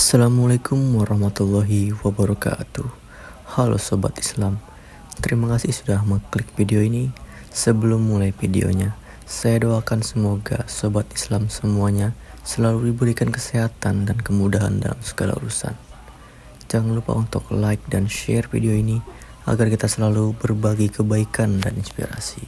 Assalamualaikum warahmatullahi wabarakatuh. Halo Sobat Islam, terima kasih sudah mengklik video ini. Sebelum mulai videonya, saya doakan semoga Sobat Islam semuanya selalu diberikan kesehatan dan kemudahan dalam segala urusan. Jangan lupa untuk like dan share video ini agar kita selalu berbagi kebaikan dan inspirasi.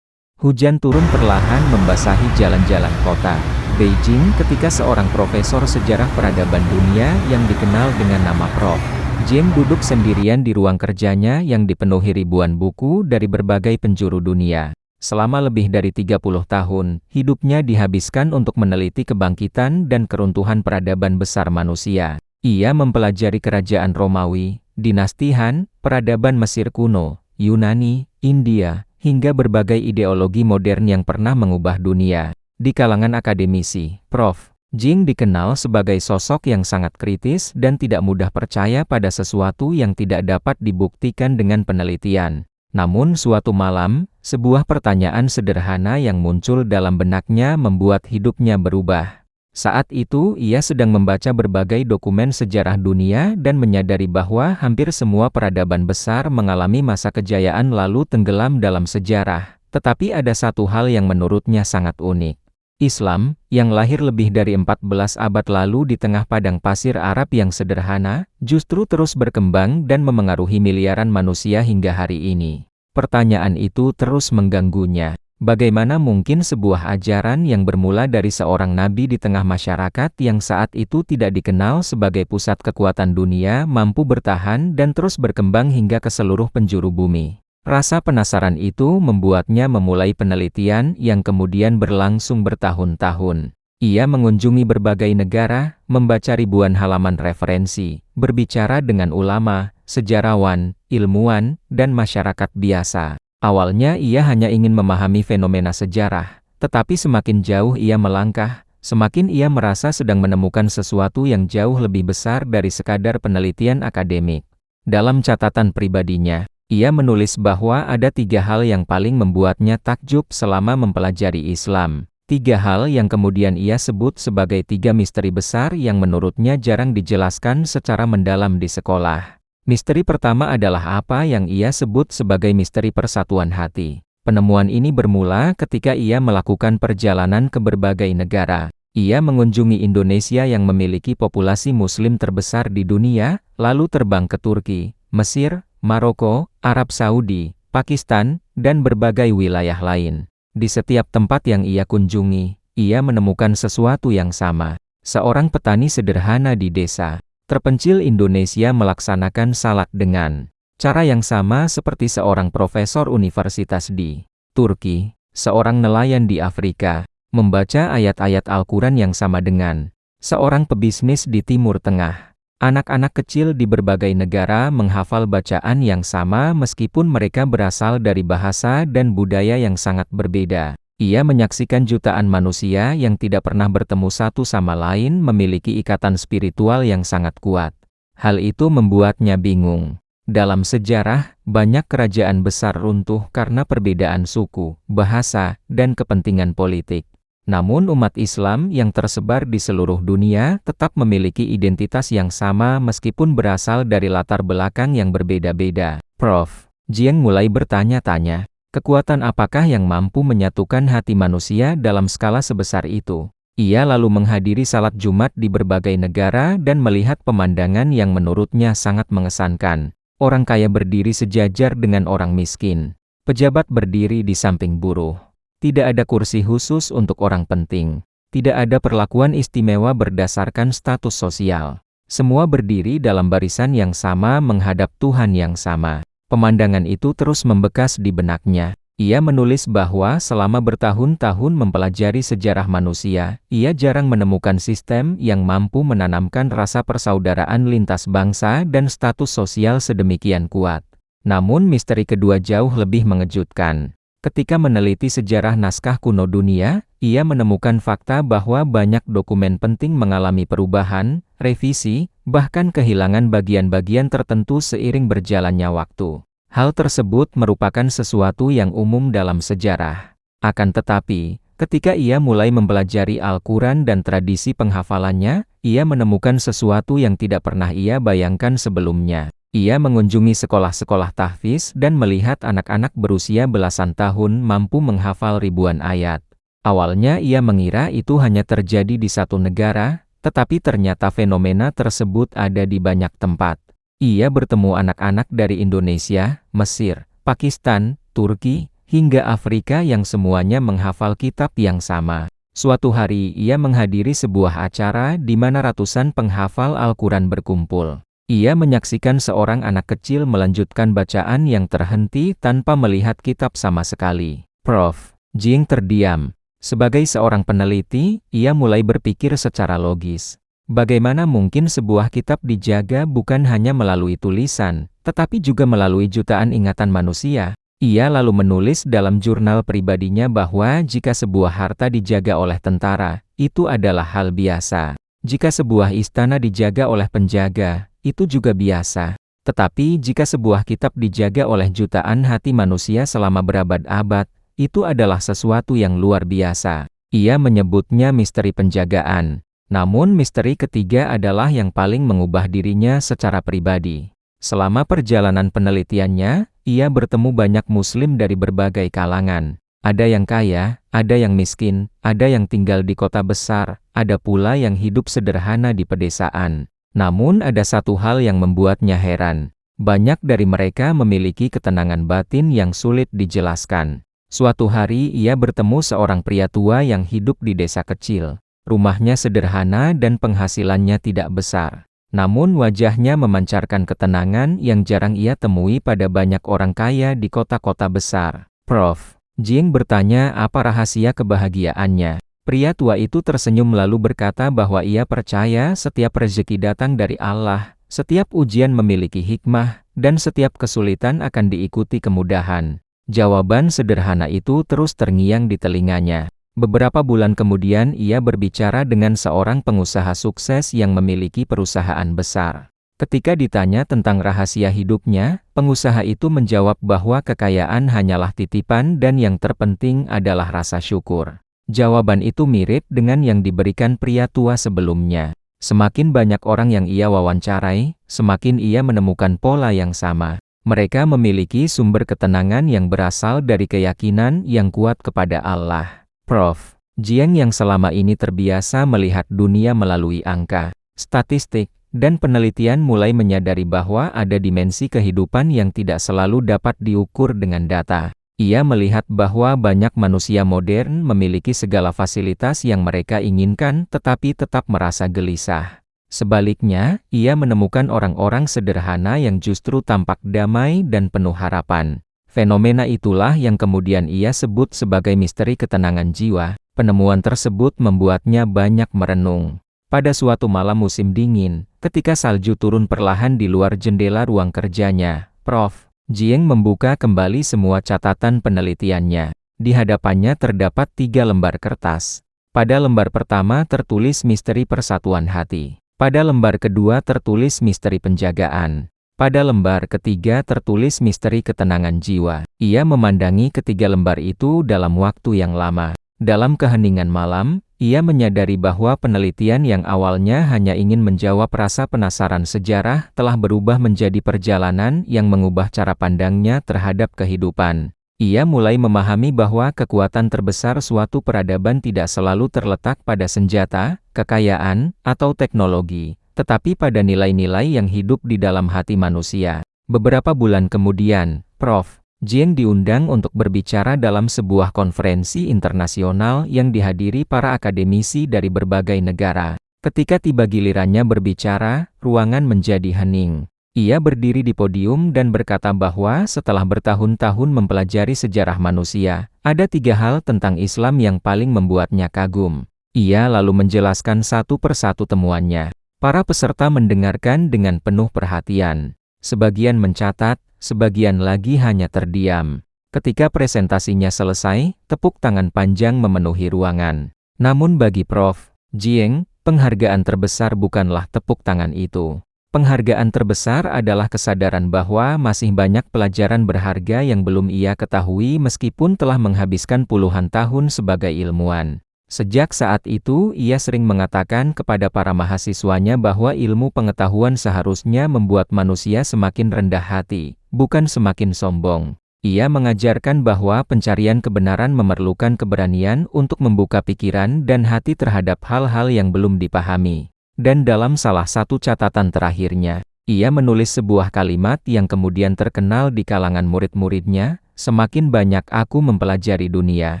Hujan turun perlahan membasahi jalan-jalan kota Beijing ketika seorang profesor sejarah peradaban dunia yang dikenal dengan nama Prof. Jiang duduk sendirian di ruang kerjanya yang dipenuhi ribuan buku dari berbagai penjuru dunia. Selama lebih dari 30 tahun, hidupnya dihabiskan untuk meneliti kebangkitan dan keruntuhan peradaban besar manusia. Ia mempelajari kerajaan Romawi, dinasti Han, peradaban Mesir kuno, Yunani, India, hingga berbagai ideologi modern yang pernah mengubah dunia. Di kalangan akademisi, Prof. Jiang dikenal sebagai sosok yang sangat kritis dan tidak mudah percaya pada sesuatu yang tidak dapat dibuktikan dengan penelitian. Namun suatu malam, sebuah pertanyaan sederhana yang muncul dalam benaknya membuat hidupnya berubah. Saat itu, ia sedang membaca berbagai dokumen sejarah dunia dan menyadari bahwa hampir semua peradaban besar mengalami masa kejayaan lalu tenggelam dalam sejarah. Tetapi ada satu hal yang menurutnya sangat unik. Islam, yang lahir lebih dari 14 abad lalu di tengah padang pasir Arab yang sederhana, justru terus berkembang dan memengaruhi miliaran manusia hingga hari ini. Pertanyaan itu terus mengganggunya. Bagaimana mungkin sebuah ajaran yang bermula dari seorang nabi di tengah masyarakat yang saat itu tidak dikenal sebagai pusat kekuatan dunia mampu bertahan dan terus berkembang hingga ke seluruh penjuru bumi? Rasa penasaran itu membuatnya memulai penelitian yang kemudian berlangsung bertahun-tahun. Ia mengunjungi berbagai negara, membaca ribuan halaman referensi, berbicara dengan ulama, sejarawan, ilmuwan, dan masyarakat biasa. Awalnya ia hanya ingin memahami fenomena sejarah, tetapi semakin jauh ia melangkah, semakin ia merasa sedang menemukan sesuatu yang jauh lebih besar dari sekadar penelitian akademik. Dalam catatan pribadinya, ia menulis bahwa ada 3 hal yang paling membuatnya takjub selama mempelajari Islam. 3 hal yang kemudian ia sebut sebagai 3 misteri besar yang menurutnya jarang dijelaskan secara mendalam di sekolah. Misteri pertama adalah apa yang ia sebut sebagai misteri persatuan hati. Penemuan ini bermula ketika ia melakukan perjalanan ke berbagai negara. Ia mengunjungi Indonesia yang memiliki populasi Muslim terbesar di dunia, lalu terbang ke Turki, Mesir, Maroko, Arab Saudi, Pakistan, dan berbagai wilayah lain. Di setiap tempat yang ia kunjungi, ia menemukan sesuatu yang sama. Seorang petani sederhana di desa terpencil Indonesia melaksanakan salat dengan cara yang sama seperti seorang profesor universitas di Turki, seorang nelayan di Afrika, membaca ayat-ayat Al-Quran yang sama dengan seorang pebisnis di Timur Tengah. Anak-anak kecil di berbagai negara menghafal bacaan yang sama meskipun mereka berasal dari bahasa dan budaya yang sangat berbeda. Ia menyaksikan jutaan manusia yang tidak pernah bertemu satu sama lain memiliki ikatan spiritual yang sangat kuat. Hal itu membuatnya bingung. Dalam sejarah, banyak kerajaan besar runtuh karena perbedaan suku, bahasa, dan kepentingan politik. Namun umat Islam yang tersebar di seluruh dunia tetap memiliki identitas yang sama meskipun berasal dari latar belakang yang berbeda-beda. Prof. Jiang mulai bertanya-tanya. Kekuatan apakah yang mampu menyatukan hati manusia dalam skala sebesar itu? Ia lalu menghadiri salat Jumat di berbagai negara dan melihat pemandangan yang menurutnya sangat mengesankan. Orang kaya berdiri sejajar dengan orang miskin. Pejabat berdiri di samping buruh. Tidak ada kursi khusus untuk orang penting. Tidak ada perlakuan istimewa berdasarkan status sosial. Semua berdiri dalam barisan yang sama menghadap Tuhan yang sama. Pemandangan itu terus membekas di benaknya. Ia menulis bahwa selama bertahun-tahun mempelajari sejarah manusia, ia jarang menemukan sistem yang mampu menanamkan rasa persaudaraan lintas bangsa dan status sosial sedemikian kuat. Namun misteri kedua jauh lebih mengejutkan. Ketika meneliti sejarah naskah kuno dunia, ia menemukan fakta bahwa banyak dokumen penting mengalami perubahan, revisi, bahkan kehilangan bagian-bagian tertentu seiring berjalannya waktu. Hal tersebut merupakan sesuatu yang umum dalam sejarah. Akan tetapi, Ketika ia mulai mempelajari Al-Quran dan tradisi penghafalannya, ia menemukan sesuatu yang tidak pernah ia bayangkan sebelumnya. Ia mengunjungi sekolah-sekolah tahfiz dan melihat anak-anak berusia belasan tahun mampu menghafal ribuan ayat. Awalnya ia mengira itu hanya terjadi di satu negara, tetapi ternyata fenomena tersebut ada di banyak tempat. Ia bertemu anak-anak dari Indonesia, Mesir, Pakistan, Turki, hingga Afrika yang semuanya menghafal kitab yang sama. Suatu hari ia menghadiri sebuah acara di mana ratusan penghafal Al-Quran berkumpul. Ia menyaksikan seorang anak kecil melanjutkan bacaan yang terhenti tanpa melihat kitab sama sekali. Prof. Jing terdiam. Sebagai seorang peneliti, ia mulai berpikir secara logis. Bagaimana mungkin sebuah kitab dijaga bukan hanya melalui tulisan, tetapi juga melalui jutaan ingatan manusia? Ia lalu menulis dalam jurnal pribadinya bahwa jika sebuah harta dijaga oleh tentara, itu adalah hal biasa. Jika sebuah istana dijaga oleh penjaga, itu juga biasa. Tetapi jika sebuah kitab dijaga oleh jutaan hati manusia selama berabad-abad, itu adalah sesuatu yang luar biasa. Ia menyebutnya misteri penjagaan. Namun misteri ketiga adalah yang paling mengubah dirinya secara pribadi. Selama perjalanan penelitiannya, ia bertemu banyak muslim dari berbagai kalangan. Ada yang kaya, ada yang miskin, ada yang tinggal di kota besar, ada pula yang hidup sederhana di pedesaan. Namun ada satu hal yang membuatnya heran. Banyak dari mereka memiliki ketenangan batin yang sulit dijelaskan. Suatu hari ia bertemu seorang pria tua yang hidup di desa kecil. Rumahnya sederhana dan penghasilannya tidak besar. Namun wajahnya memancarkan ketenangan yang jarang ia temui pada banyak orang kaya di kota-kota besar. Prof. Jing bertanya apa rahasia kebahagiaannya. Pria tua itu tersenyum lalu berkata bahwa ia percaya setiap rezeki datang dari Allah, setiap ujian memiliki hikmah, dan setiap kesulitan akan diikuti kemudahan. Jawaban sederhana itu terus terngiang di telinganya. Beberapa bulan kemudian ia berbicara dengan seorang pengusaha sukses yang memiliki perusahaan besar. Ketika ditanya tentang rahasia hidupnya, pengusaha itu menjawab bahwa kekayaan hanyalah titipan dan yang terpenting adalah rasa syukur. Jawaban itu mirip dengan yang diberikan pria tua sebelumnya. Semakin banyak orang yang ia wawancarai, semakin ia menemukan pola yang sama. Mereka memiliki sumber ketenangan yang berasal dari keyakinan yang kuat kepada Allah. Prof. Jing yang selama ini terbiasa melihat dunia melalui angka, statistik, dan penelitian mulai menyadari bahwa ada dimensi kehidupan yang tidak selalu dapat diukur dengan data. Ia melihat bahwa banyak manusia modern memiliki segala fasilitas yang mereka inginkan tetapi tetap merasa gelisah. Sebaliknya, ia menemukan orang-orang sederhana yang justru tampak damai dan penuh harapan. Fenomena itulah yang kemudian ia sebut sebagai misteri ketenangan jiwa. Penemuan tersebut membuatnya banyak merenung. Pada suatu malam musim dingin, ketika salju turun perlahan di luar jendela ruang kerjanya, Prof. Jing membuka kembali semua catatan penelitiannya. Di hadapannya terdapat 3 lembar kertas. Pada lembar pertama tertulis misteri persatuan hati. Pada lembar kedua tertulis misteri penjagaan. Pada lembar ketiga tertulis misteri ketenangan jiwa. Ia memandangi ketiga lembar itu dalam waktu yang lama. Dalam keheningan malam, ia menyadari bahwa penelitian yang awalnya hanya ingin menjawab rasa penasaran sejarah telah berubah menjadi perjalanan yang mengubah cara pandangnya terhadap kehidupan. Ia mulai memahami bahwa kekuatan terbesar suatu peradaban tidak selalu terletak pada senjata, kekayaan, atau teknologi, tetapi pada nilai-nilai yang hidup di dalam hati manusia. Beberapa bulan kemudian, Prof. Jing diundang untuk berbicara dalam sebuah konferensi internasional yang dihadiri para akademisi dari berbagai negara. Ketika tiba gilirannya berbicara, ruangan menjadi hening. Ia berdiri di podium dan berkata bahwa setelah bertahun-tahun mempelajari sejarah manusia, ada 3 hal tentang Islam yang paling membuatnya kagum. Ia lalu menjelaskan satu persatu temuannya. Para peserta mendengarkan dengan penuh perhatian. Sebagian mencatat, sebagian lagi hanya terdiam. Ketika presentasinya selesai, tepuk tangan panjang memenuhi ruangan. Namun bagi Prof. Jing, penghargaan terbesar bukanlah tepuk tangan itu. Penghargaan terbesar adalah kesadaran bahwa masih banyak pelajaran berharga yang belum ia ketahui meskipun telah menghabiskan puluhan tahun sebagai ilmuwan. Sejak saat itu, ia sering mengatakan kepada para mahasiswanya bahwa ilmu pengetahuan seharusnya membuat manusia semakin rendah hati, bukan semakin sombong. Ia mengajarkan bahwa pencarian kebenaran memerlukan keberanian untuk membuka pikiran dan hati terhadap hal-hal yang belum dipahami. Dan dalam salah satu catatan terakhirnya, ia menulis sebuah kalimat yang kemudian terkenal di kalangan murid-muridnya, "Semakin banyak aku mempelajari dunia,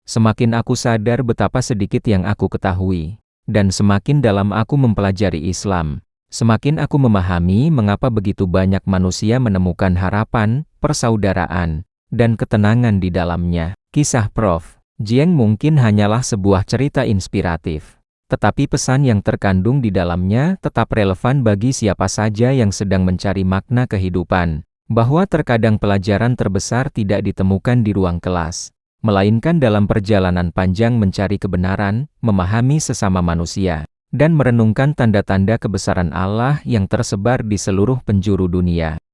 semakin aku sadar betapa sedikit yang aku ketahui. Dan semakin dalam aku mempelajari Islam, semakin aku memahami mengapa begitu banyak manusia menemukan harapan, persaudaraan, dan ketenangan di dalamnya." Kisah Prof. Jiang mungkin hanyalah sebuah cerita inspiratif. Tetapi pesan yang terkandung di dalamnya tetap relevan bagi siapa saja yang sedang mencari makna kehidupan, bahwa terkadang pelajaran terbesar tidak ditemukan di ruang kelas, melainkan dalam perjalanan panjang mencari kebenaran, memahami sesama manusia, dan merenungkan tanda-tanda kebesaran Allah yang tersebar di seluruh penjuru dunia.